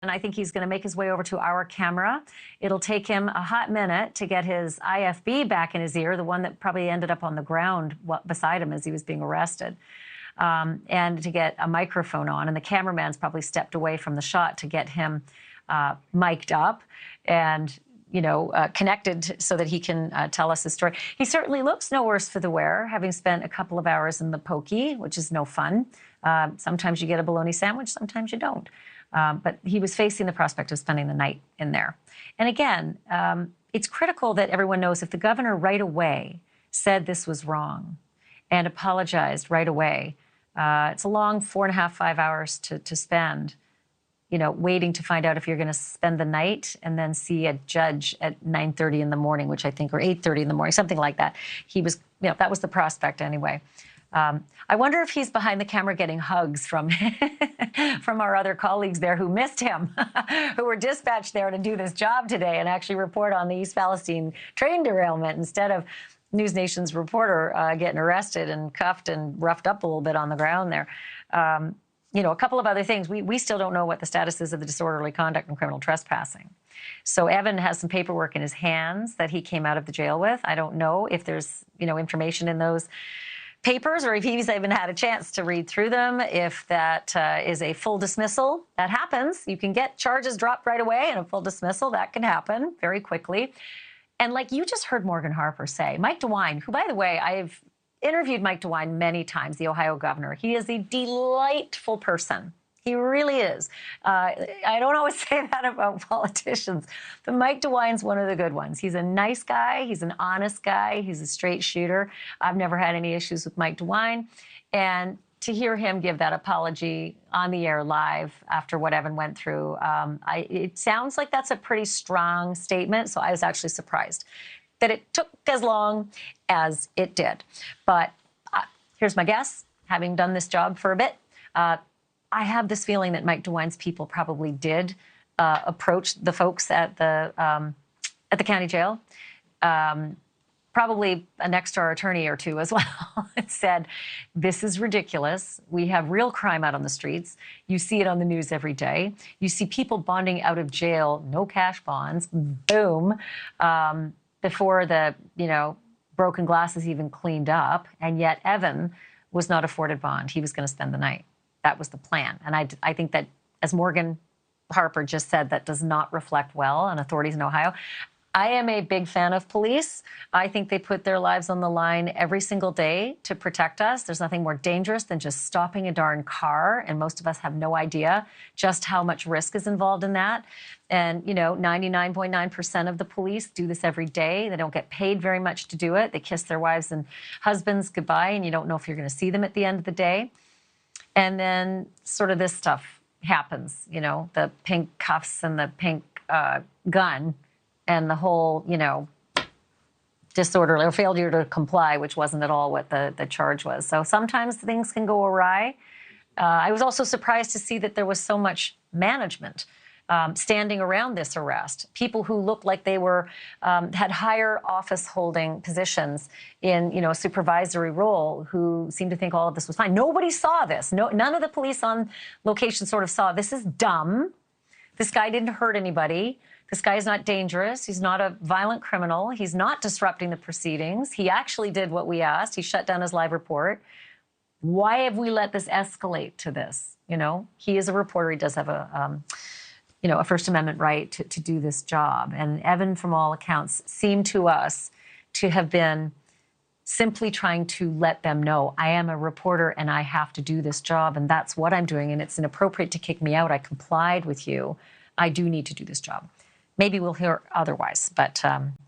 And I think he's going to make his way over to our camera. It'll take him a hot minute to get his IFB back in his ear, the one that probably ended up on the ground beside him as he was being arrested, and to get a microphone on. And the cameraman's probably stepped away from the shot to get him mic'd up and connected so that he can tell us his story. He certainly looks no worse for the wear, having spent a couple of hours in the pokey, which is no fun. Sometimes you get a bologna sandwich, sometimes you don't. But he was facing the prospect of spending the night in there. And again, it's critical that everyone knows if the governor right away said this was wrong and apologized right away, it's a long 4.5, 5 hours to spend, waiting to find out if you're going to spend the night and then see a judge at 9:30 in the morning, which I think, or 8:30 in the morning, something like that. He was, that was the prospect anyway. I wonder if he's behind the camera getting hugs from from our other colleagues there who missed him, who were dispatched there to do this job today and actually report on the East Palestine train derailment instead of NewsNation's reporter getting arrested and cuffed and roughed up a little bit on the ground there. A couple of other things. We still don't know what the status is of the disorderly conduct and criminal trespassing. So Evan has some paperwork in his hands that he came out of the jail with. I don't know if there's, information in those papers or if he's even had a chance to read through them, if that is a full dismissal. That happens. You can get charges dropped right away and a full dismissal. That can happen very quickly. And like you just heard Morgan Harper say, Mike DeWine, who, by the way, I've interviewed Mike DeWine many times, the Ohio governor. He is a delightful person. He really is. I don't always say that about politicians, but Mike DeWine's one of the good ones. He's a nice guy. He's an honest guy. He's a straight shooter. I've never had any issues with Mike DeWine. And to hear him give that apology on the air live after what Evan went through, it sounds like that's a pretty strong statement. So I was actually surprised that it took as long as it did. But here's my guess, having done this job for a bit, I have this feeling that Mike DeWine's people probably did approach the folks at the county jail, probably a next-door attorney or two as well, and said, this is ridiculous. We have real crime out on the streets. You see it on the news every day. You see people bonding out of jail, no cash bonds, boom, before the, broken glass is even cleaned up. And yet Evan was not afforded bond. He was going to spend the night. That was the plan. And I think that, as Morgan Harper just said, that does not reflect well on authorities in Ohio. I am a big fan of police. I think they put their lives on the line every single day to protect us. There's nothing more dangerous than just stopping a darn car. And most of us have no idea just how much risk is involved in that. And, 99.9% of the police do this every day. They don't get paid very much to do it. They kiss their wives and husbands goodbye, and you don't know if you're going to see them at the end of the day. And then sort of this stuff happens, the pink cuffs and the pink gun and the whole, disorderly or failure to comply, which wasn't at all what the charge was. So sometimes things can go awry. I was also surprised to see that there was so much management standing around this arrest. People who looked like they were had higher office holding positions in a supervisory role, who seemed to think all of this was fine. Nobody saw this. None of the police on location sort of saw this is dumb. This guy didn't hurt anybody. This guy is not dangerous. He's not a violent criminal. He's not disrupting the proceedings. He actually did what we asked. He shut down his live report. Why have we let this escalate to this? He is a reporter. He does have a First Amendment right to do this job. And Evan, from all accounts, seemed to us to have been simply trying to let them know, I am a reporter and I have to do this job, and that's what I'm doing, and it's inappropriate to kick me out. I complied with you. I do need to do this job. Maybe we'll hear otherwise, but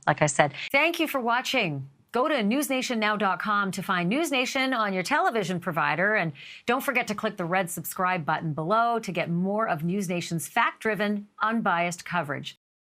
like I said, thank you for watching. Go to newsnationnow.com to find NewsNation on your television provider. And don't forget to click the red subscribe button below to get more of NewsNation's fact-driven, unbiased coverage.